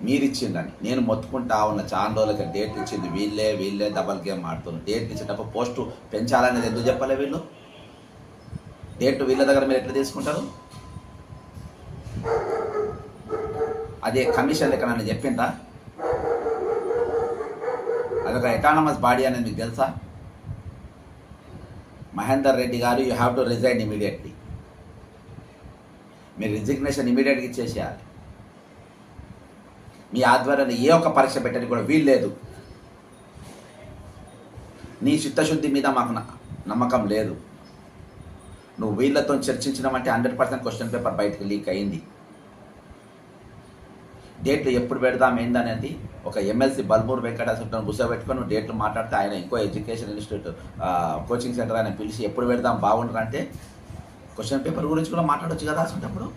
మీరు ఇచ్చిందని నేను మొత్తుకుంటా ఉన్న చాలా రోజులకి డేట్ ఇచ్చింది వీళ్ళే డబల్ గేమ్ ఆడుతున్నారు. డేట్ ఇచ్చేటప్పుడు పోస్టు పెంచాలనేది ఎందుకు చెప్పలే వీళ్ళు? డేట్ వీళ్ళ దగ్గర మీరు ఎట్లా తీసుకుంటారు? అదే కమిషన్ లెక్క నన్ను చెప్పిండ్రా? అదొక ఎటానమస్ బాడీ అనేది మీకు తెలుసా? మహేందర్ రెడ్డి గారు, you have to resign immediately. మీరు రిజిగ్నేషన్ ఇమీడియట్గా ఇచ్చేసేయాలి. మీ ఆధ్వర్యంలో ఏ ఒక్క పరీక్ష పెట్టడానికి కూడా వీలు లేదు. నీ చిత్తశుద్ధి మీద మాకు నమ్మకం లేదు. నువ్వు వీళ్ళతో చర్చించడం అంటే 100% క్వశ్చన్ పేపర్ బయటకు లీక్ అయింది. డేట్లు ఎప్పుడు పెడదాం ఏందనేది ఒక ఎమ్మెల్సీ బల్మూరు వెంకటేశ్వరరావు కూర్చోబెట్టుకొని నువ్వు డేట్లు మాట్లాడితే ఆయన ఇంకో ఎడ్యుకేషన్ ఇన్స్టిట్యూట్ కోచింగ్ సెంటర్ ఆయన పిలిచి ఎప్పుడు పెడదాం బాగుంటుంది అంటే క్వశ్చన్ పేపర్ గురించి కూడా మాట్లాడొచ్చు కదా అసలు.